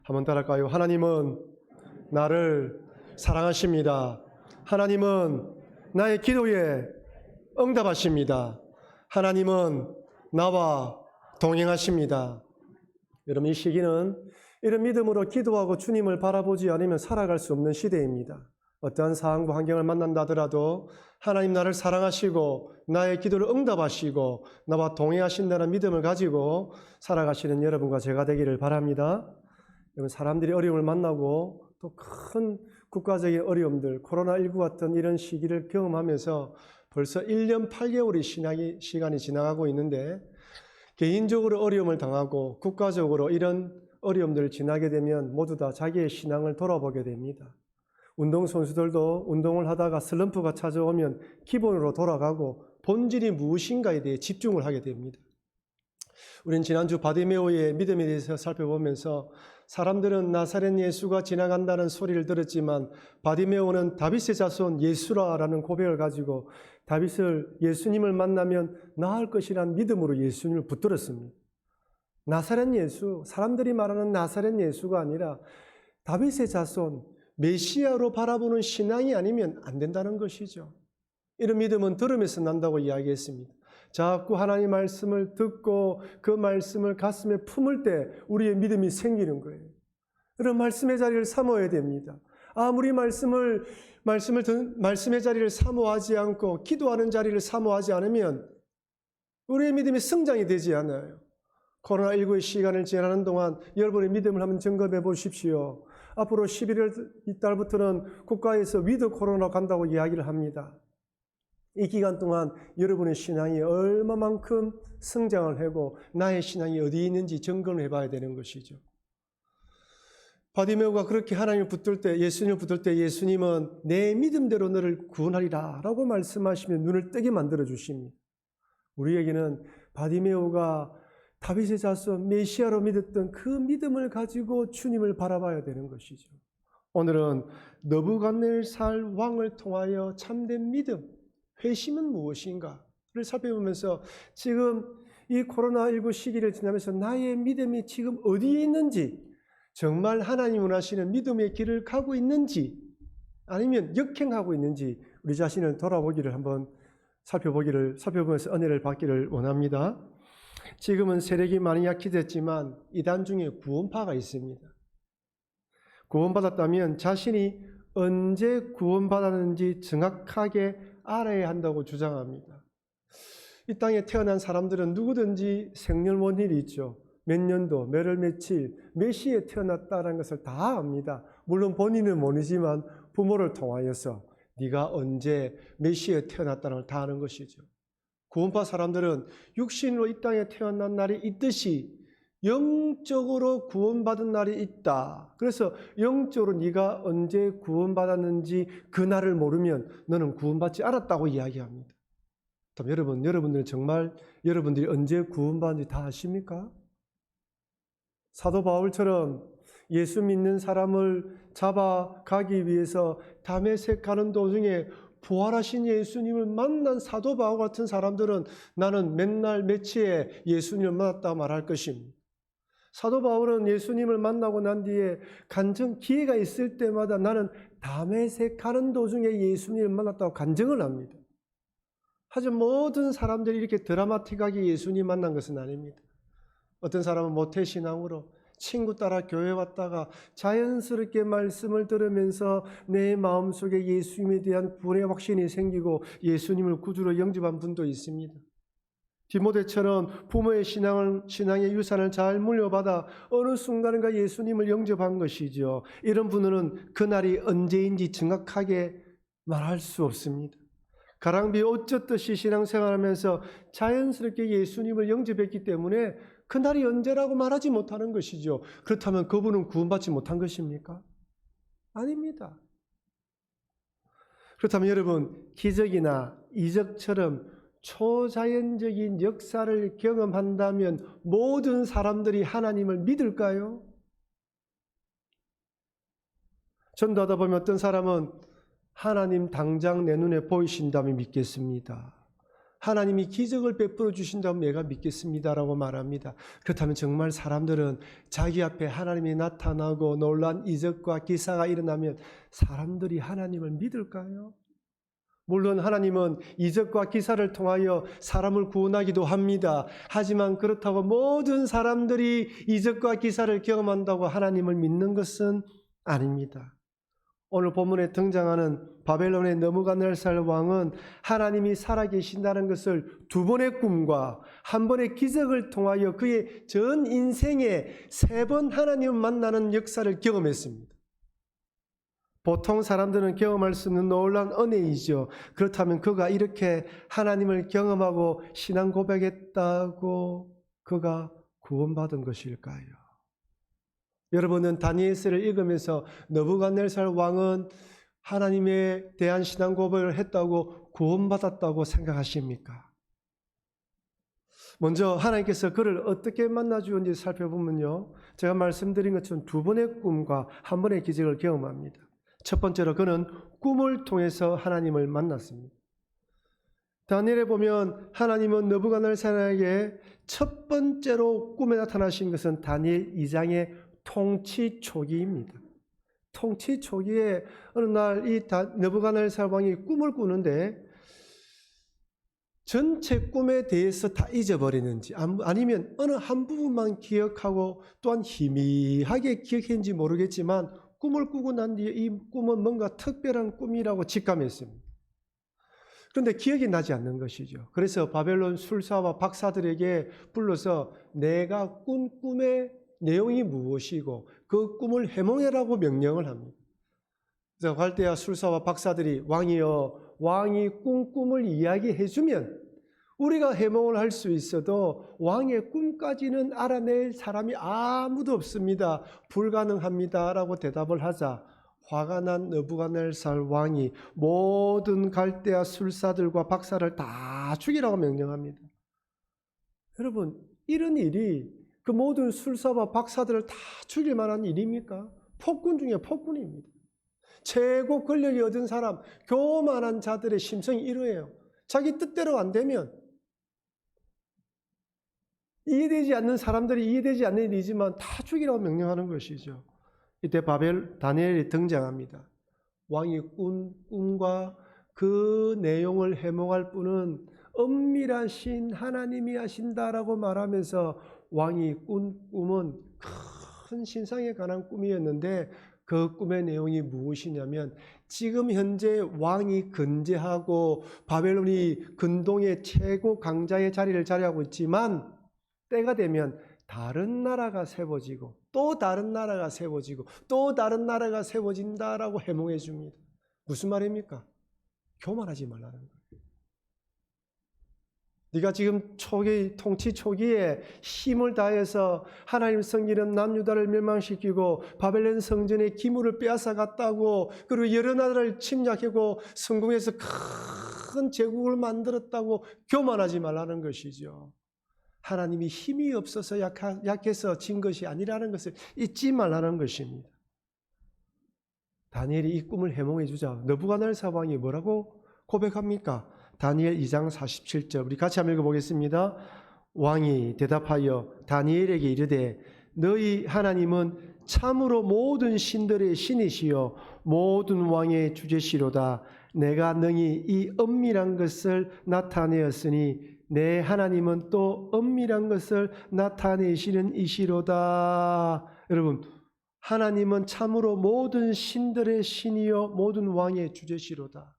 한번 따라할까요? 하나님은 나를 사랑하십니다. 하나님은 나의 기도에 응답하십니다. 하나님은 나와 동행하십니다. 여러분, 이 시기는 이런 믿음으로 기도하고 주님을 바라보지 않으면 살아갈 수 없는 시대입니다. 어떠한 상황과 환경을 만난다 하더라도 하나님 나를 사랑하시고 나의 기도를 응답하시고 나와 동행하신다는 믿음을 가지고 살아가시는 여러분과 제가 되기를 바랍니다. 여러분, 사람들이 어려움을 만나고 또 큰 국가적인 어려움들, 코로나19 같은 이런 시기를 경험하면서 벌써 1년 8개월이 시간이 지나가고 있는데, 개인적으로 어려움을 당하고 국가적으로 이런 어려움들을 지나게 되면 모두 다 자기의 신앙을 돌아보게 됩니다. 운동선수들도 운동을 하다가 슬럼프가 찾아오면 기본으로 돌아가고 본질이 무엇인가에 대해 집중을 하게 됩니다. 우리는 지난주 바디메오의 믿음에 대해서 살펴보면서 사람들은 나사렛 예수가 지나간다는 소리를 들었지만 바디메오는 다윗의 자손 예수라라는 고백을 가지고 예수님을 만나면 나을 것이라는 믿음으로 예수님을 붙들었습니다. 나사렛 예수, 사람들이 말하는 나사렛 예수가 아니라 다윗의 자손, 메시아로 바라보는 신앙이 아니면 안 된다는 것이죠. 이런 믿음은 들음에서 난다고 이야기했습니다. 자꾸 하나님의 말씀을 듣고 그 말씀을 가슴에 품을 때 우리의 믿음이 생기는 거예요. 그런 말씀의 자리를 사모해야 됩니다. 아무리 말씀의 자리를 사모하지 않고 기도하는 자리를 사모하지 않으면 우리의 믿음이 성장이 되지 않아요. 코로나19의 시간을 지나는 동안 여러분의 믿음을 한번 점검해 보십시오. 앞으로 11월 이달부터는 국가에서 위드 코로나 간다고 이야기를 합니다. 이 기간 동안 여러분의 신앙이 얼마만큼 성장을 하고 나의 신앙이 어디에 있는지 점검을 해봐야 되는 것이죠. 바디메오가 그렇게 하나님을 붙들 때, 예수님을 붙들 때 예수님은 내 믿음대로 너를 구원하리라 라고 말씀하시며 눈을 뜨게 만들어 주십니다. 우리에게는 바디메오가 다윗의 자손 메시아로 믿었던 그 믿음을 가지고 주님을 바라봐야 되는 것이죠. 오늘은 느부갓네살 왕을 통하여 참된 믿음, 회심은 무엇인가를 살펴보면서 지금 이 코로나19 시기를 지나면서 나의 믿음이 지금 어디에 있는지, 정말 하나님 원하시는 믿음의 길을 가고 있는지 아니면 역행하고 있는지 우리 자신을 돌아보기를 한번 살펴보면서 은혜를 받기를 원합니다. 지금은 세력이 많이 약해졌지만 이단 중에 구원파가 있습니다. 구원받았다면 자신이 언제 구원받았는지 정확하게 알아야 한다고 주장합니다. 이 땅에 태어난 사람들은 누구든지 생년월일이 있죠. 몇 년도, 몇 월 며칠, 몇 시에 태어났다는 것을 다 압니다. 물론 본인은 모르지만 부모를 통하여서 네가 언제 몇 시에 태어났다는 걸 다 아는 것이죠. 구원파 사람들은 육신으로 이 땅에 태어난 날이 있듯이 영적으로 구원받은 날이 있다. 그래서 영적으로 네가 언제 구원받았는지 그 날을 모르면 너는 구원받지 않았다고 이야기합니다. 그럼 여러분들은 정말 여러분들이 언제 구원받은지 다 아십니까? 사도 바울처럼 예수 믿는 사람을 잡아가기 위해서 다메섹 가는 도중에 부활하신 예수님을 만난 사도 바울 같은 사람들은 나는 맨날 며칠에 예수님을 만났다고 말할 것입니다. 사도 바울은 예수님을 만나고 난 뒤에 기회가 있을 때마다 나는 다메섹 가는 도중에 예수님을 만났다고 간증을 합니다. 하지만 모든 사람들이 이렇게 드라마틱하게 예수님 만난 것은 아닙니다. 어떤 사람은 모태신앙으로 친구 따라 교회 왔다가 자연스럽게 말씀을 들으면서 내 마음속에 예수님에 대한 구원의 확신이 생기고 예수님을 구주로 영접한 분도 있습니다. 디모데처럼 부모의 신앙의 유산을 잘 물려받아 어느 순간인가 예수님을 영접한 것이죠. 이런 분들은 그날이 언제인지 정확하게 말할 수 없습니다. 가랑비 옷 젖듯이 신앙생활하면서 자연스럽게 예수님을 영접했기 때문에 그날이 언제라고 말하지 못하는 것이죠. 그렇다면 그분은 구원받지 못한 것입니까? 아닙니다. 그렇다면 여러분, 기적이나 이적처럼 초자연적인 역사를 경험한다면 모든 사람들이 하나님을 믿을까요? 전도하다 보면 어떤 사람은 하나님 당장 내 눈에 보이신다면 믿겠습니다. 하나님이 기적을 베풀어 주신다면 내가 믿겠습니다라고 말합니다. 그렇다면 정말 사람들은 자기 앞에 하나님이 나타나고 놀란 이적과 기사가 일어나면 사람들이 하나님을 믿을까요? 물론 하나님은 이적과 기사를 통하여 사람을 구원하기도 합니다. 하지만 그렇다고 모든 사람들이 이적과 기사를 경험한다고 하나님을 믿는 것은 아닙니다. 오늘 본문에 등장하는 바벨론의 느부갓네살 왕은 하나님이 살아계신다는 것을 두 번의 꿈과 한 번의 기적을 통하여 그의 전 인생에 세 번 하나님을 만나는 역사를 경험했습니다. 보통 사람들은 경험할 수 없는 놀라운 은혜이죠. 그렇다면 그가 이렇게 하나님을 경험하고 신앙 고백했다고 그가 구원받은 것일까요? 여러분은 다니엘서를 읽으면서 느부갓네살 왕은 하나님에 대한 신앙 고백을 했다고 구원받았다고 생각하십니까? 먼저 하나님께서 그를 어떻게 만나주었는지 살펴보면요, 제가 말씀드린 것처럼 두 번의 꿈과 한 번의 기적을 경험합니다. 첫 번째로 그는 꿈을 통해서 하나님을 만났습니다. 다니엘에 보면 하나님은 느부갓네살에게 첫 번째로 꿈에 나타나신 것은 다니엘 2장의 통치 초기입니다. 통치 초기에 어느 날 이 느부갓네살 왕이 꿈을 꾸는데 전체 꿈에 대해서 다 잊어버리는지 아니면 어느 한 부분만 기억하고 또한 희미하게 기억했는지 모르겠지만 꿈을 꾸고 난 뒤에 이 꿈은 뭔가 특별한 꿈이라고 직감했습니다. 그런데 기억이 나지 않는 것이죠. 그래서 바벨론 술사와 박사들에게 불러서 내가 꾼 꿈의 내용이 무엇이고 그 꿈을 해몽해라고 명령을 합니다. 그래서 갈대아 술사와 박사들이 왕이여, 왕이 꾼 꿈을 이야기해주면 우리가 해몽을 할 수 있어도 왕의 꿈까지는 알아낼 사람이 아무도 없습니다. 불가능합니다. 라고 대답을 하자 화가 난 느부갓네살 왕이 모든 갈대아 술사들과 박사를 다 죽이라고 명령합니다. 여러분, 이런 일이 그 모든 술사와 박사들을 다 죽일 만한 일입니까? 폭군 중에 폭군입니다. 최고 권력이 얻은 사람, 교만한 자들의 심성이 이러해요. 자기 뜻대로 안 되면 이해되지 않는 사람들이 이해되지 않는 일이지만 다 죽이라고 명령하는 것이죠. 이때 다니엘이 등장합니다. 왕이 꾼 꿈과 그 내용을 해몽할 분은 엄밀하신 하나님이 하신다라고 말하면서 왕이 꾼 꿈은 큰 신상에 관한 꿈이었는데 그 꿈의 내용이 무엇이냐면 지금 현재 왕이 근제하고 바벨론이 근동의 최고 강자의 자리를 차지하고 있지만 때가 되면 다른 나라가 세워지고 또 다른 나라가 세워지고 또 다른 나라가 세워진다라고 해몽해 줍니다. 무슨 말입니까? 교만하지 말라는 거예요. 네가 지금 통치 초기에 힘을 다해서 하나님 섬기는 남유다를 멸망시키고 바벨론 성전의 기물을 빼앗아 갔다고, 그리고 여러 나라를 침략하고 성공해서 큰 제국을 만들었다고 교만하지 말라는 것이죠. 하나님이 힘이 없어서 약해서 진 것이 아니라는 것을 잊지 말라는 것입니다. 다니엘이 이 꿈을 해몽해 주자 느부갓네살 왕이 뭐라고 고백합니까? 다니엘 2장 47절 우리 같이 한번 읽어보겠습니다. 왕이 대답하여 다니엘에게 이르되 너희 하나님은 참으로 모든 신들의 신이시요 모든 왕의 주제시로다. 내가 능히 이 엄밀한 것을 나타내었으니 내 하나님은 또 엄밀한 것을 나타내시는 이시로다. 여러분, 하나님은 참으로 모든 신들의 신이요 모든 왕의 주제시로다.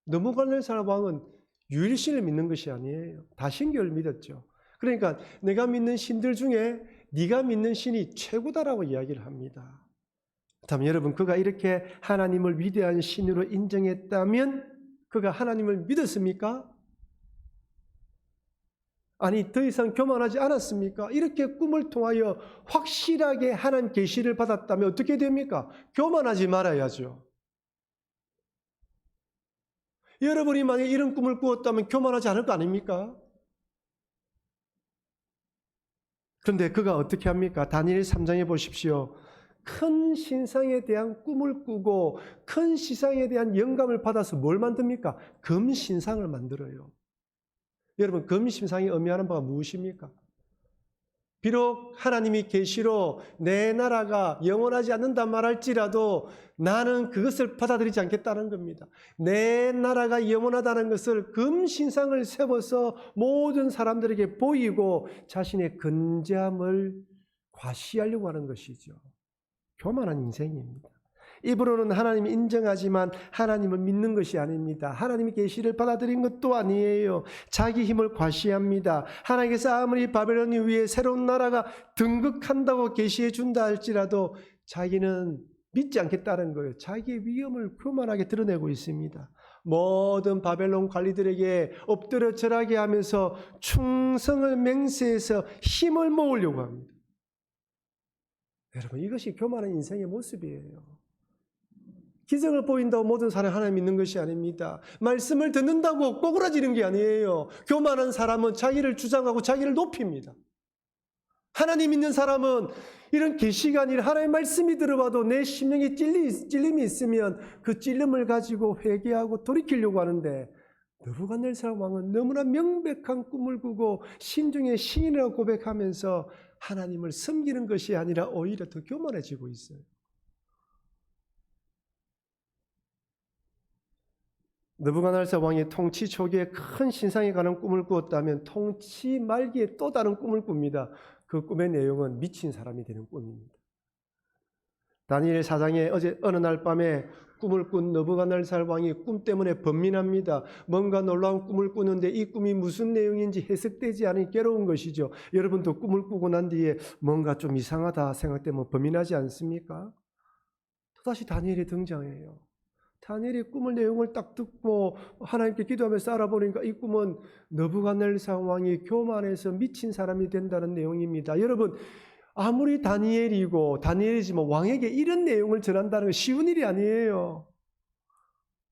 느부갓네살 왕은 유일신을 믿는 것이 아니에요. 다신교를 믿었죠. 그러니까 내가 믿는 신들 중에 네가 믿는 신이 최고다라고 이야기를 합니다. 그렇다면 여러분, 그가 이렇게 하나님을 위대한 신으로 인정했다면 그가 하나님을 믿었습니까? 아니, 더 이상 교만하지 않았습니까? 이렇게 꿈을 통하여 확실하게 하나님 계시를 받았다면 어떻게 됩니까? 교만하지 말아야죠. 여러분이 만약에 이런 꿈을 꾸었다면 교만하지 않을 거 아닙니까? 그런데 그가 어떻게 합니까? 다니엘 3장에 보십시오. 큰 신상에 대한 꿈을 꾸고 큰 신상에 대한 영감을 받아서 뭘 만듭니까? 금 신상을 만들어요. 여러분, 금심상이 의미하는 바가 무엇입니까? 비록 하나님이 계시로 내 나라가 영원하지 않는다 말할지라도 나는 그것을 받아들이지 않겠다는 겁니다. 내 나라가 영원하다는 것을 금신상을 세워서 모든 사람들에게 보이고 자신의 근제함을 과시하려고 하는 것이죠. 교만한 인생입니다. 입으로는 하나님을 인정하지만 하나님을 믿는 것이 아닙니다. 하나님의 계시를 받아들인 것도 아니에요. 자기 힘을 과시합니다. 하나님께서 아무리 바벨론 위에 새로운 나라가 등극한다고 계시해 준다 할지라도 자기는 믿지 않겠다는 거예요. 자기의 위엄을 교만하게 드러내고 있습니다. 모든 바벨론 관리들에게 엎드려 절하게 하면서 충성을 맹세해서 힘을 모으려고 합니다. 여러분, 이것이 교만한 인생의 모습이에요. 기적을 보인다고 모든 사람이 하나님 믿는 것이 아닙니다. 말씀을 듣는다고 꼬꾸라지는 게 아니에요. 교만한 사람은 자기를 주장하고 자기를 높입니다. 하나님 믿는 사람은 이런 계시가 아니라 하나님의 말씀이 들어봐도 내 심령에 찔림이 있으면 그 찔림을 가지고 회개하고 돌이키려고 하는데, 느부갓네살 왕은 너무나 명백한 꿈을 꾸고 신중의 신이라고 고백하면서 하나님을 섬기는 것이 아니라 오히려 더 교만해지고 있어요. 느부갓네살 왕이 통치 초기에 큰 신상에 관한 꿈을 꾸었다면 통치 말기에 또 다른 꿈을 꿉니다. 그 꿈의 내용은 미친 사람이 되는 꿈입니다. 다니엘 4장에 어느 날 밤에 꿈을 꾼 느부갓네살 왕이 꿈 때문에 번민합니다. 뭔가 놀라운 꿈을 꾸는데 이 꿈이 무슨 내용인지 해석되지 않으니 괴로운 것이죠. 여러분도 꿈을 꾸고 난 뒤에 뭔가 좀 이상하다 생각되면 번민하지 않습니까? 또다시 다니엘이 등장해요. 다니엘이 꿈을 내용을 딱 듣고 하나님께 기도하면서 알아보니까 이 꿈은 느부갓네살 왕이 교만해서 미친 사람이 된다는 내용입니다. 여러분, 아무리 다니엘이지만 왕에게 이런 내용을 전한다는 건 쉬운 일이 아니에요.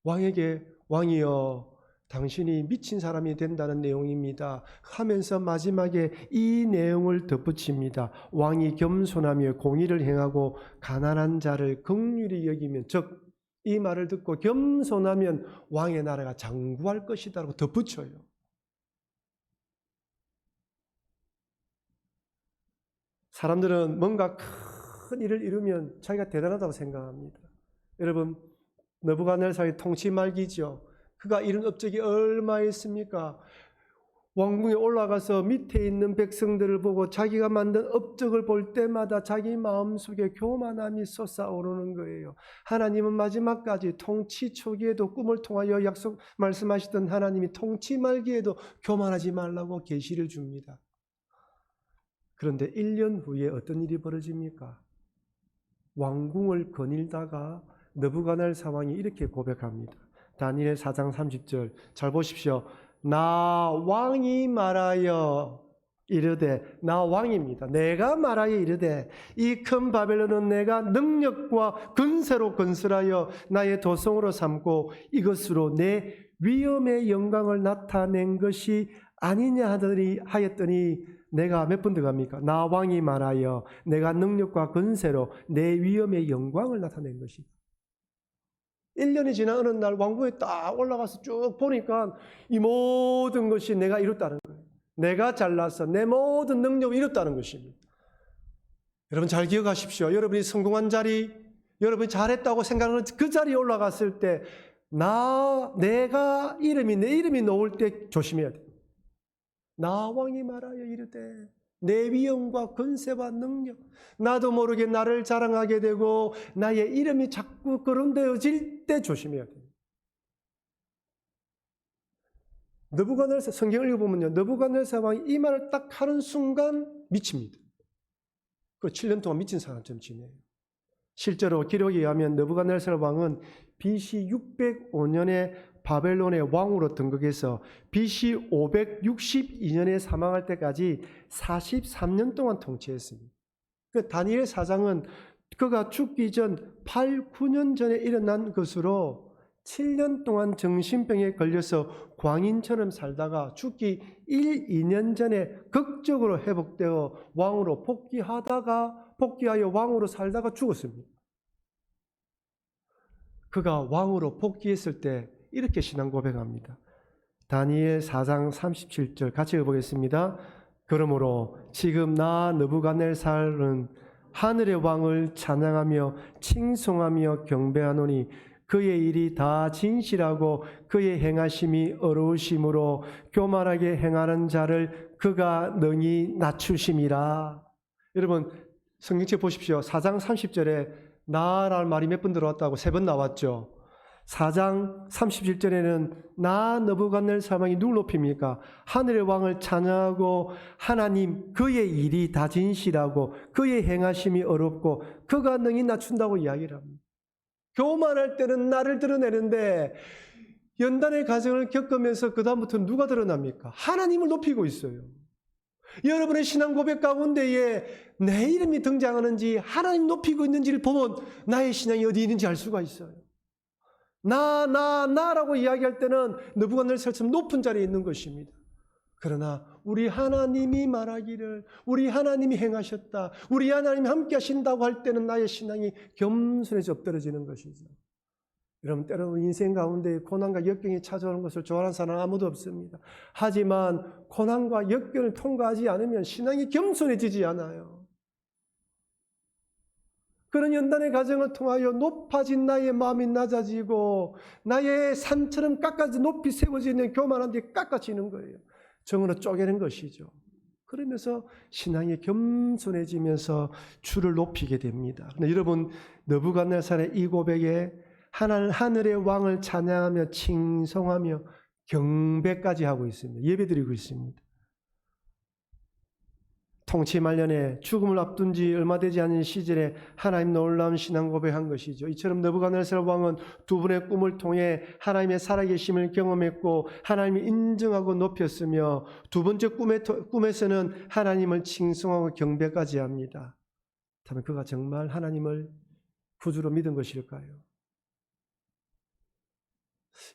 왕에게 왕이여 당신이 미친 사람이 된다는 내용입니다 하면서 마지막에 이 내용을 덧붙입니다. 왕이 겸손하며 공의를 행하고 가난한 자를 긍휼히 여기면, 즉 이 말을 듣고 겸손하면 왕의 나라가 장구할 것이다라고 덧붙여요. 사람들은 뭔가 큰 일을 이루면 자기가 대단하다고 생각합니다. 여러분, 느부갓네살의 통치 말기죠. 그가 이룬 업적이 얼마나 있습니까? 왕궁에 올라가서 밑에 있는 백성들을 보고 자기가 만든 업적을 볼 때마다 자기 마음속에 교만함이 솟아오르는 거예요. 하나님은 마지막까지 통치 초기에도 꿈을 통하여 말씀하시던 하나님이 통치 말기에도 교만하지 말라고 계시를 줍니다. 그런데 1년 후에 어떤 일이 벌어집니까? 왕궁을 거닐다가 느부갓네살 왕이 이렇게 고백합니다. 다니엘 4장 30절 잘 보십시오. 나 왕이 말하여 이르되, 나 왕입니다. 내가 말하여 이르되 이 큰 바벨론은 내가 능력과 근세로 건설하여 나의 도성으로 삼고 이것으로 내 위엄의 영광을 나타낸 것이 아니냐 하였더니 내가 몇 번 더 갑니까? 나 왕이 말하여 내가 능력과 근세로 내 위엄의 영광을 나타낸 것이다. 1년이 지난 어느 날 왕궁에 딱 올라가서 쭉 보니까 이 모든 것이 내가 이뤘다는 거예요. 내가 잘나서 내 모든 능력을 이뤘다는 것입니다. 여러분 잘 기억하십시오. 여러분이 성공한 자리, 여러분이 잘했다고 생각하는 그 자리에 올라갔을 때 내 이름이 나올 때 조심해야 돼요. 나 왕이 말하여 이르되 내 위엄과 근세와 능력, 나도 모르게 나를 자랑하게 되고 나의 이름이 자꾸 거론되어질 때 조심해야 돼요. 느부갓네살 성경을 읽어보면요, 느부갓네살 왕이 이 말을 딱 하는 순간 미칩니다. 그 7년 동안 미친 사람처럼 지내요. 실제로 기록에 의하면 느부갓네살 왕은 BC 605년에 바벨론의 왕으로 등극해서 BC 562년에 사망할 때까지 43년 동안 통치했습니다. 그 다니엘 4장은 그가 죽기 전 8, 9년 전에 일어난 것으로 7년 동안 정신병에 걸려서 광인처럼 살다가 죽기 1, 2년 전에 극적으로 회복되어 왕으로 복귀하여 왕으로 살다가 죽었습니다. 그가 왕으로 복귀했을 때 이렇게 신앙 고백합니다. 다니엘 4장 37절 같이 읽어보겠습니다. 그러므로 지금 나 느부갓네살은 하늘의 왕을 찬양하며 칭송하며 경배하노니 그의 일이 다 진실하고 그의 행하심이 어려우심으로 교만하게 행하는 자를 그가 능히 낮추심이라. 여러분 성경책 보십시오. 4장 30절에 나라는 말이 몇 번 들어왔다고? 3번 나왔죠. 4장 37절에는 나 느부갓네살 왕이 누굴 높입니까? 하늘의 왕을 찬양하고 하나님 그의 일이 다 진실하고 그의 행하심이 어렵고 그가 능히 낮춘다고 이야기를 합니다. 교만할 때는 나를 드러내는데 연단의 과정을 겪으면서 그 다음부터 누가 드러납니까? 하나님을 높이고 있어요. 여러분의 신앙 고백 가운데에 내 이름이 등장하는지 하나님 높이고 있는지를 보면 나의 신앙이 어디 있는지 알 수가 있어요. 나라고 이야기할 때는 느부갓네살처럼 높은 자리에 있는 것입니다. 그러나 우리 하나님이 말하기를 우리 하나님이 행하셨다, 우리 하나님이 함께 하신다고 할 때는 나의 신앙이 겸손해져 엎드러지는 것이죠. 여러분 때로는 인생 가운데 고난과 역경이 찾아오는 것을 좋아하는 사람은 아무도 없습니다. 하지만 고난과 역경을 통과하지 않으면 신앙이 겸손해지지 않아요. 그런 연단의 과정을 통하여 높아진 나의 마음이 낮아지고 나의 산처럼 높이 세워지는 교만한 데 깎아지는 거예요. 정으로 쪼개는 것이죠. 그러면서 신앙이 겸손해지면서 주를 높이게 됩니다. 근데 여러분 느부갓네살의 이 고백에 하늘의 왕을 찬양하며 칭송하며 경배까지 하고 있습니다. 예배드리고 있습니다. 통치 말년에 죽음을 앞둔 지 얼마 되지 않은 시절에 하나님 놀라운 신앙 고백한 것이죠. 이처럼 느부갓네살 왕은 두 분의 꿈을 통해 하나님의 살아계심을 경험했고 하나님이 인정하고 높였으며 두 번째 꿈에서는 하나님을 칭송하고 경배까지 합니다. 그렇다면 그가 정말 하나님을 구주로 믿은 것일까요?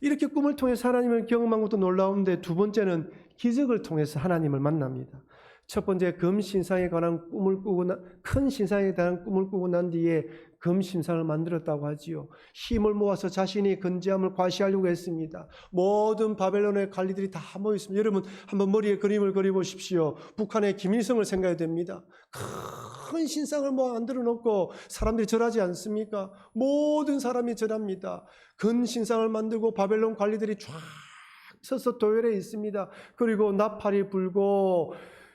이렇게 꿈을 통해서 하나님을 경험한 것도 놀라운데 두 번째는 기적을 통해서 하나님을 만납니다. 첫 번째 금신상에 관한 꿈을 꾸고 큰 신상에 대한 꿈을 꾸고 난 뒤에 금신상을 만들었다고 하지요. 힘을 모아서 자신이 건재함을 과시하려고 했습니다. 모든 바벨론의 관리들이 다 모여 있습니다. 여러분 한번 머리에 그림을 그려보십시오. 북한의 김일성을 생각해야 됩니다. 큰 신상을 만들어 놓고 사람들이 절하지 않습니까? 모든 사람이 절합니다. 큰 신상을 만들고 바벨론 관리들이 쫙 서서 도열해 있습니다. 그리고 나팔이 불고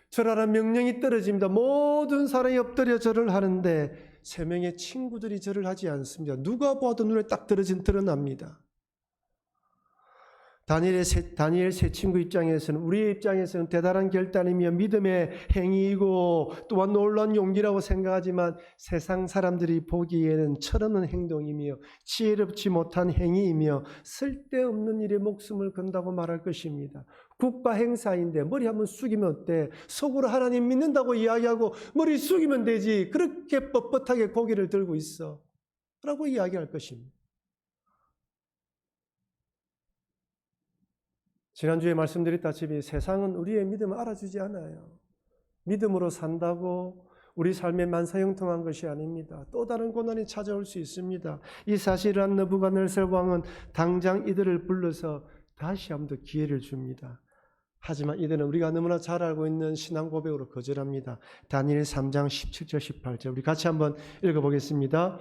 절하라는 명령이 떨어집니다. 모든 사람이 엎드려 절을 하는데 3명의 친구들이 절을 하지 않습니다. 누가 보아도 눈에 딱 드러납니다. 다니엘 세 친구 입장에서는 우리의 입장에서는 대단한 결단이며 믿음의 행위이고 또한 놀라운 용기라고 생각하지만 세상 사람들이 보기에는 철없는 행동이며 지혜롭지 못한 행위이며 쓸데없는 일에 목숨을 건다고 말할 것입니다. 국가 행사인데 머리 한번 숙이면 어때? 속으로 하나님 믿는다고 이야기하고 머리 숙이면 되지. 그렇게 뻣뻣하게 고개를 들고 있어 라고 이야기할 것입니다. 지난주에 말씀드렸다시피 세상은 우리의 믿음을 알아주지 않아요. 믿음으로 산다고 우리 삶에 만사형통한 것이 아닙니다. 또 다른 고난이 찾아올 수 있습니다. 이 사실을 안 느부갓네살 왕은 당장 이들을 불러서 다시 한번 더 기회를 줍니다. 하지만 이들은 우리가 너무나 잘 알고 있는 신앙 고백으로 거절합니다. 다니엘 3장 17절 18절 우리 같이 한번 읽어보겠습니다.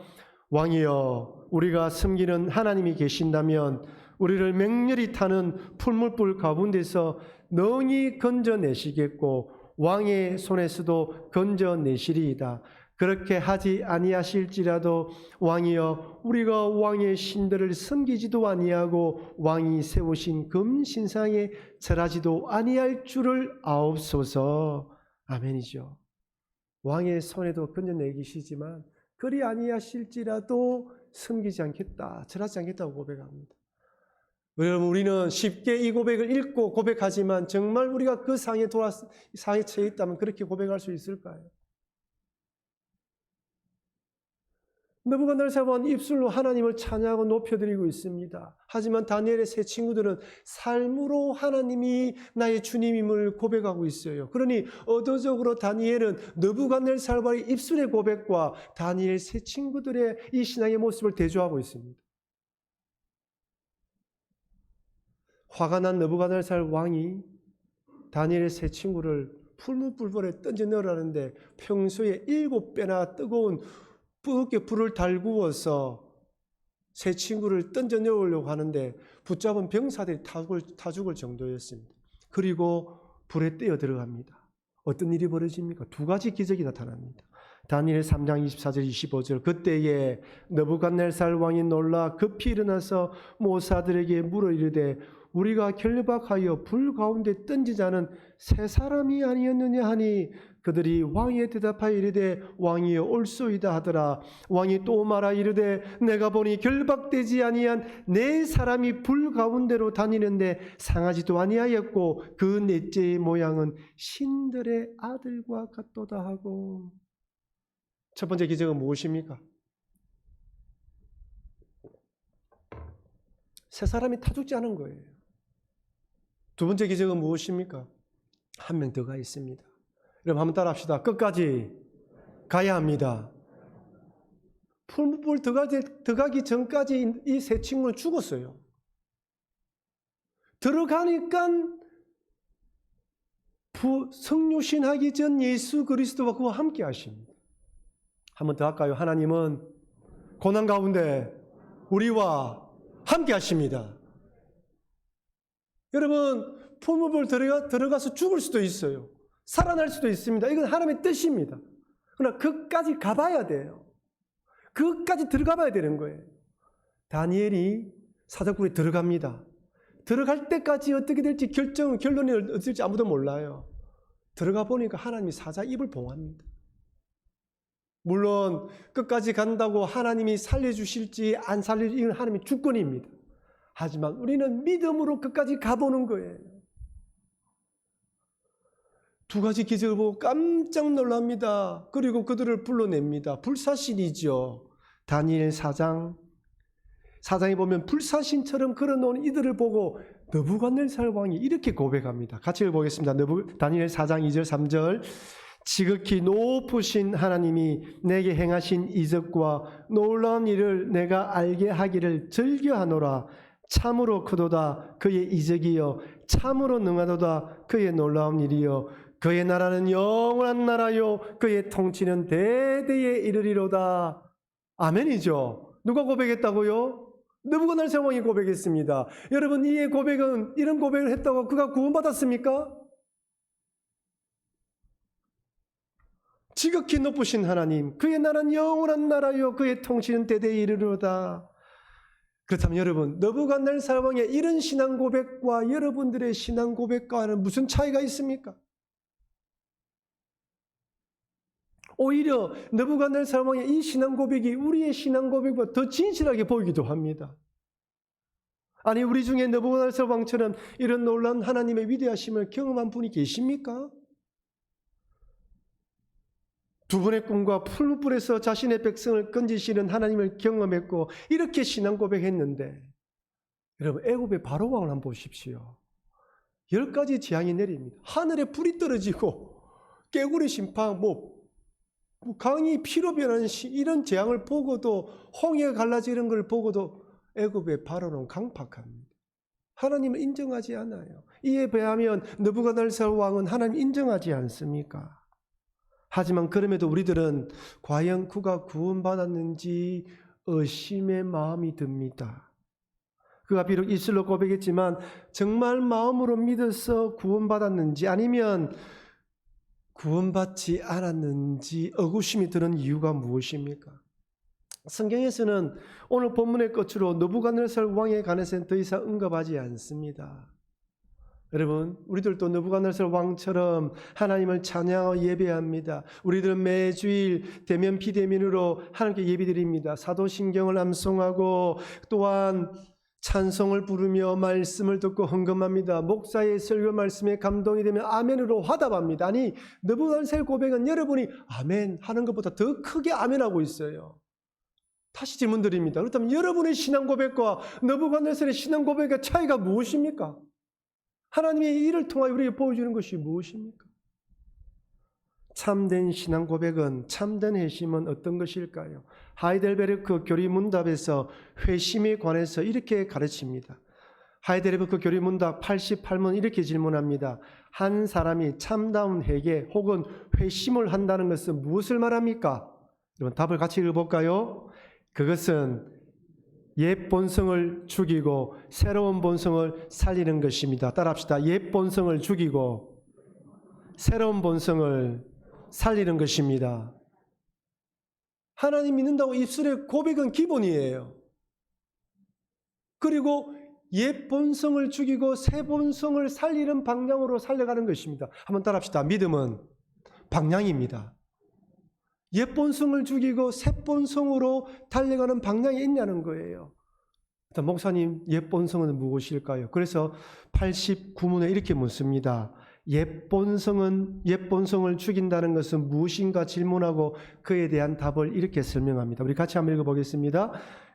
왕이여 우리가 섬기는 하나님이 계신다면 우리를 맹렬히 타는 풀물불 가운데서 능히 건져내시겠고 왕의 손에서도 건져내시리이다. 그렇게 하지 아니하실지라도 왕이여 우리가 왕의 신들을 섬기지도 아니하고 왕이 세우신 금신상에 절하지도 아니할 줄을 아옵소서. 아멘이죠. 왕의 손에도 건져내기시지만 그리 아니하실지라도 섬기지 않겠다, 절하지 않겠다고 고백합니다. 여러분 우리는 쉽게 이 고백을 읽고 고백하지만 정말 우리가 그 상에 처해 있다면 그렇게 고백할 수 있을까요? 느부갓네살 왕은 입술로 하나님을 찬양하고 높여드리고 있습니다. 하지만 다니엘의 세 친구들은 삶으로 하나님이 나의 주님임을 고백하고 있어요. 그러니 의도적으로 다니엘은 느부갓네살 왕의 입술의 고백과 다니엘 세 친구들의 이 신앙의 모습을 대조하고 있습니다. 화가 난 느부갓네살 왕이 다니엘의 세 친구를 풀무불벌에 던져 넣으라는데 평소에 7배나 뜨거운 뜨겁게 불을 달구어서 세 친구를 던져 넣으려고 하는데 붙잡은 병사들이 타 죽을 정도였습니다. 그리고 불에 뛰어 들어갑니다. 어떤 일이 벌어집니까? 두 가지 기적이 나타납니다. 다니엘 3장 24절 25절 그때에 느부갓네살 왕이 놀라 급히 일어나서 모사들에게 물어 이르되 우리가 결박하여 불 가운데 던지자는 세 사람이 아니었느냐 하니 그들이 왕에 대답하여 이르되 왕이여 올소이다 하더라. 왕이 또 말하 이르되 내가 보니 결박되지 아니한 네 사람이 불 가운데로 다니는데 상하지도 아니하였고 그 넷째의 모양은 신들의 아들과 같도다 하고. 첫 번째 기적은 무엇입니까? 세 사람이 타 죽지 않은 거예요. 두 번째 기적은 무엇입니까? 한 명 더 가 있습니다. 여러분 한번 따라 합시다. 끝까지 가야 합니다. 풀무불 들어가기 전까지 이 세 친구는 죽었어요. 들어가니까 성육신하기 전 예수 그리스도와 그와 함께 하십니다. 한번 더 할까요? 하나님은 고난 가운데 우리와 함께 하십니다. 여러분 풀무불 들어가서 죽을 수도 있어요. 살아날 수도 있습니다. 이건 하나님의 뜻입니다. 그러나 그까지 가봐야 돼요. 그까지 들어가 봐야 되는 거예요. 다니엘이 사자굴에 들어갑니다. 들어갈 때까지 어떻게 될지 결론이 어떻게 될지 아무도 몰라요. 들어가 보니까 하나님이 사자 입을 봉합니다. 물론 끝까지 간다고 하나님이 살려주실지 안 살려주실지 이건 하나님의 주권입니다. 하지만 우리는 믿음으로 끝까지 가보는 거예요. 두 가지 기적을 보고 깜짝 놀랍니다. 그리고 그들을 불러냅니다. 불사신이죠. 다니엘 4장에 보면 불사신처럼 걸어놓은 이들을 보고 느부갓네살 왕이 이렇게 고백합니다. 같이 읽어보겠습니다. 다니엘 4장 2절 3절 지극히 높으신 하나님이 내게 행하신 이적과 놀라운 일을 내가 알게 하기를 즐겨하노라. 참으로 크도다 그의 이적이요 참으로 능하도다 그의 놀라운 일이요 그의 나라는 영원한 나라요 그의 통치는 대대에 이르리로다. 아멘이죠. 누가 고백했다고요? 느부갓네살 왕이 고백했습니다. 여러분 이런 고백을 했다고 그가 구원받았습니까? 지극히 높으신 하나님 그의 나라는 영원한 나라요 그의 통치는 대대에 이르리로다. 그렇다면 여러분 느부갓네살 왕의 이런 신앙 고백과 여러분들의 신앙 고백과는 무슨 차이가 있습니까? 오히려 느부갓네살 왕의 이 신앙 고백이 우리의 신앙 고백보다 더 진실하게 보이기도 합니다. 아니 우리 중에 느부갓네살 왕처럼 이런 놀라운 하나님의 위대하심을 경험한 분이 계십니까? 두 번의 꿈과 풀무불에서 자신의 백성을 건지시는 하나님을 경험했고 이렇게 신앙 고백했는데 여러분 애굽의 바로왕을 한번 보십시오. 10가지 재앙이 내립니다. 하늘에 불이 떨어지고 깨구리 심판, 강이 피로 변하는 이런 재앙을 보고도 홍해가 갈라지는 걸 보고도 애굽의 바로는 강팍합니다. 하나님을 인정하지 않아요. 이에 비하면 느부갓네살 왕은 하나님 인정하지 않습니까? 하지만 그럼에도 우리들은 과연 그가 구원받았는지 의심의 마음이 듭니다. 그가 비록 입술로 고백했지만 정말 마음으로 믿어서 구원받았는지 아니면 구원받지 않았는지 의구심이 드는 이유가 무엇입니까? 성경에서는 오늘 본문의 끝으로 느부갓네살 왕에 관해서는 더 이상 언급하지 않습니다. 여러분 우리들도 느부갓네살 왕처럼 하나님을 찬양하고 예배합니다. 우리들은 매주일 대면 비대면으로 하나님께 예배드립니다. 사도신경을 암송하고 또한 찬송을 부르며 말씀을 듣고 헌금합니다. 목사의 설교 말씀에 감동이 되면 아멘으로 화답합니다. 아니 느부갓네살 고백은 여러분이 아멘 하는 것보다 더 크게 아멘하고 있어요. 다시 질문드립니다. 그렇다면 여러분의 신앙 고백과 느부갓네살의 신앙 고백의 차이가 무엇입니까? 하나님의 이를 통하여 우리에게 보여주는 것이 무엇입니까? 참된 신앙 고백은, 참된 회심은 어떤 것일까요? 하이델베르크 교리문답에서 회심에 관해서 이렇게 가르칩니다. 하이델베르크 교리문답 88문 이렇게 질문합니다. 한 사람이 참다운 회개 혹은 회심을 한다는 것은 무엇을 말합니까? 여러분 답을 같이 읽어볼까요? 그것은 옛 본성을 죽이고 새로운 본성을 살리는 것입니다. 따라합시다. 옛 본성을 죽이고 새로운 본성을 살리는 것입니다. 하나님 믿는다고 입술의 고백은 기본이에요. 그리고 옛 본성을 죽이고 새 본성을 살리는 방향으로 살려가는 것입니다. 한번 따라합시다. 믿음은 방향입니다. 옛 본성을 죽이고 새 본성으로 달려가는 방향이 있냐는 거예요. 목사님, 옛 본성은 무엇일까요? 그래서 89문에 이렇게 묻습니다. 옛 본성을 죽인다는 것은 무엇인가 질문하고 그에 대한 답을 이렇게 설명합니다. 우리 같이 한번 읽어보겠습니다.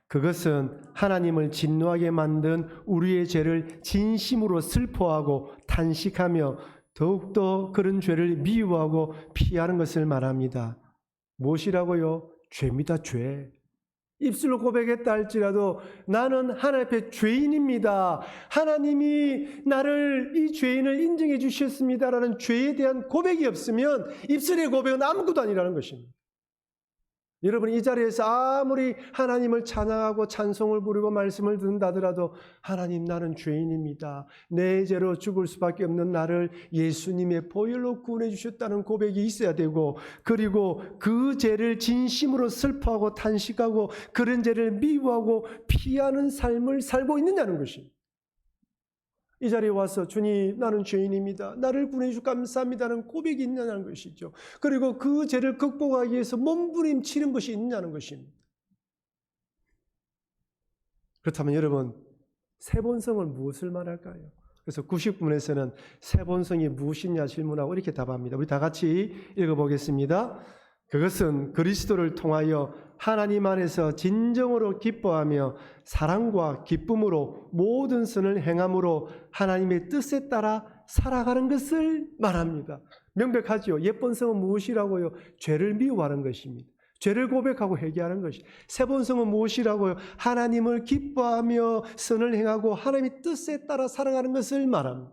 그것은 하나님을 진노하게 만든 우리의 죄를 진심으로 슬퍼하고 탄식하며 더욱더 그런 죄를 미워하고 피하는 것을 말합니다. 무엇이라고요? 죄입니다. 죄. 입술로 고백했다 할지라도 나는 하나님 앞에 죄인입니다. 하나님이 나를 이 죄인을 인정해 주셨습니다라는 죄에 대한 고백이 없으면 입술의 고백은 아무것도 아니라는 것입니다. 여러분 이 자리에서 아무리 하나님을 찬양하고 찬송을 부르고 말씀을 듣는다 하더라도 하나님 나는 죄인입니다. 내 죄로 죽을 수밖에 없는 나를 예수님의 보혈로 구원해 주셨다는 고백이 있어야 되고 그리고 그 죄를 진심으로 슬퍼하고 탄식하고 그런 죄를 미워하고 피하는 삶을 살고 있느냐는 것입니다. 이 자리에 와서 주님 나는 죄인입니다. 나를 구원해 주셔서 감사합니다는 고백이 있느냐는 것이죠. 그리고 그 죄를 극복하기 위해서 몸부림치는 것이 있느냐는 것입니다. 그렇다면 여러분 새 본성을 무엇을 말할까요? 그래서 90분에서는 새 본성이 무엇이냐 질문하고 이렇게 답합니다. 우리 다 같이 읽어보겠습니다. 그것은 그리스도를 통하여 하나님 안에서 진정으로 기뻐하며 사랑과 기쁨으로 모든 선을 행함으로 하나님의 뜻에 따라 살아가는 것을 말합니다. 명백하지요. 옛 본성은 무엇이라고요? 죄를 미워하는 것입니다. 죄를 고백하고 회개하는 것입니다. 새 본성은 무엇이라고요? 하나님을 기뻐하며 선을 행하고 하나님의 뜻에 따라 살아가는 것을 말합니다.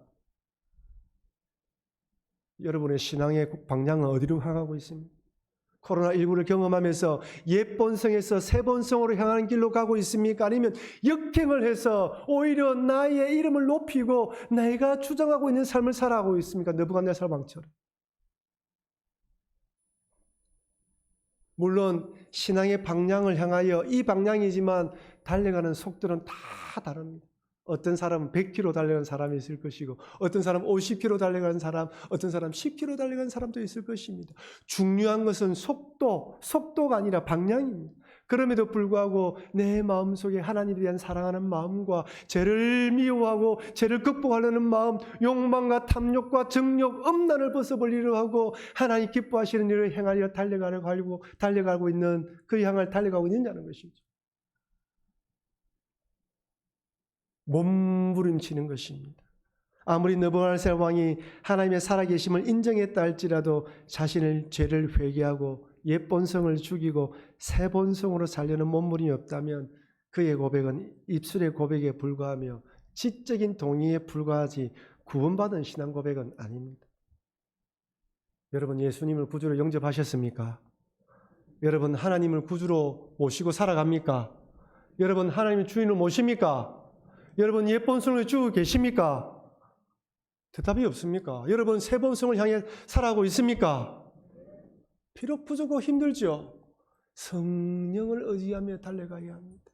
여러분의 신앙의 방향은 어디로 향하고 있습니까? 코로나19를 경험하면서 옛 본성에서 새 본성으로 향하는 길로 가고 있습니까? 아니면 역행을 해서 오히려 나의 이름을 높이고 내가 주장하고 있는 삶을 살아가고 있습니까? 느부갓네살 왕처럼. 물론 신앙의 방향을 향하여 이 방향이지만 달려가는 속도는 다 다릅니다. 어떤 사람은 100km 달려가는 사람이 있을 것이고 어떤 사람은 50km 달려가는 사람, 어떤 사람은 10km 달려가는 사람도 있을 것입니다. 중요한 것은 속도가 아니라 방향입니다. 그럼에도 불구하고 내 마음속에 하나님에 대한 사랑하는 마음과 죄를 미워하고 죄를 극복하려는 마음, 욕망과 탐욕과 정욕, 음란을 벗어버리려 하고 하나님 기뻐하시는 일을 행하려 달려가고 있는 그 향을 달려가고 있느냐는 것이죠. 몸부림치는 것입니다. 아무리 느부갓네살 왕이 하나님의 살아계심을 인정했다 할지라도 자신의 죄를 회개하고 옛 본성을 죽이고 새 본성으로 살려는 몸부림이 없다면 그의 고백은 입술의 고백에 불과하며 지적인 동의에 불과하지 구원받은 신앙 고백은 아닙니다. 여러분 예수님을 구주로 영접하셨습니까? 여러분 하나님을 구주로 모시고 살아갑니까? 여러분 하나님의 주인을 모십니까? 여러분 옛 본성을 주고 계십니까? 대답이 없습니까? 여러분 새 본성을 향해 살아가고 있습니까? 비록 부족하고 힘들죠. 성령을 의지하며 달려가야 합니다.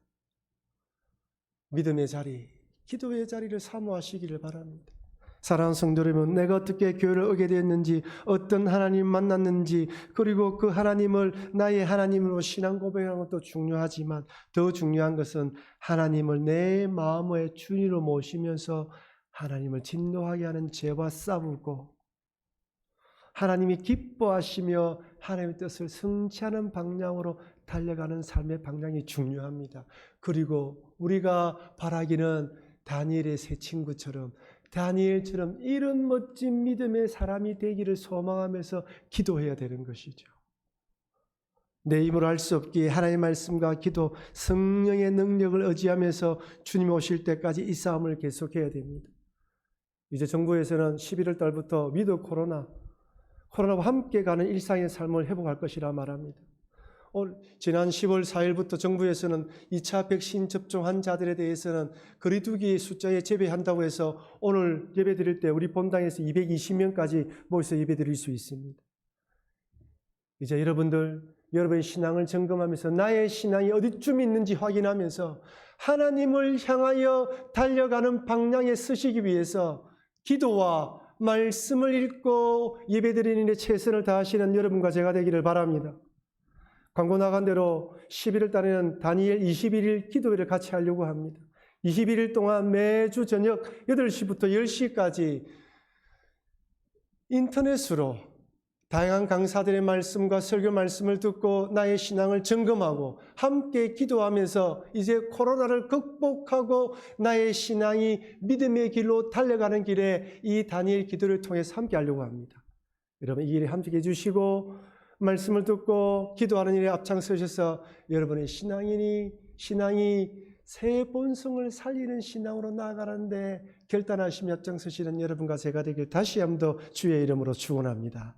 믿음의 자리, 기도의 자리를 사모하시기를 바랍니다. 사랑하는 성도 여러분, 내가 어떻게 교회를 오게 되었는지, 어떤 하나님 만났는지, 그리고 그 하나님을 나의 하나님으로 신앙 고백하는 것도 중요하지만 더 중요한 것은 하나님을 내 마음의 주인으로 모시면서 하나님을 진노하게 하는 죄와 싸우고 하나님이 기뻐하시며 하나님의 뜻을 성취하는 방향으로 달려가는 삶의 방향이 중요합니다. 그리고 우리가 바라기는 다니엘의 세 친구처럼 다니엘처럼 이런 멋진 믿음의 사람이 되기를 소망하면서 기도해야 되는 것이죠. 내 힘으로 할 수 없기에 하나님의 말씀과 기도, 성령의 능력을 의지하면서 주님 오실 때까지 이 싸움을 계속해야 됩니다. 이제 정부에서는 11월 달부터 위드 코로나와 함께 가는 일상의 삶을 회복할 것이라 말합니다. 지난 10월 4일부터 정부에서는 2차 백신 접종한 자들에 대해서는 거리두기 숫자에 제외한다고 해서 오늘 예배드릴 때 우리 본당에서 220명까지 모여서 예배드릴 수 있습니다. 이제 여러분의 신앙을 점검하면서 나의 신앙이 어디쯤 있는지 확인하면서 하나님을 향하여 달려가는 방향에 서시기 위해서 기도와 말씀을 읽고 예배드리는 데 최선을 다하시는 여러분과 제가 되기를 바랍니다. 광고 나간 대로 11월 달에는 다니엘 21일 기도회를 같이 하려고 합니다. 21일 동안 매주 저녁 8시부터 10시까지 인터넷으로 다양한 강사들의 말씀과 설교 말씀을 듣고 나의 신앙을 점검하고 함께 기도하면서 이제 코로나를 극복하고 나의 신앙이 믿음의 길로 달려가는 길에 이 다니엘 기도를 통해서 함께 하려고 합니다. 여러분 이 일에 함께 해주시고 말씀을 듣고 기도하는 일에 앞장서셔서 여러분의 신앙이 새 본성을 살리는 신앙으로 나아가는데 결단하시며 앞장서시는 여러분과 제가 되길 다시 한번 더 주의 이름으로 축원합니다.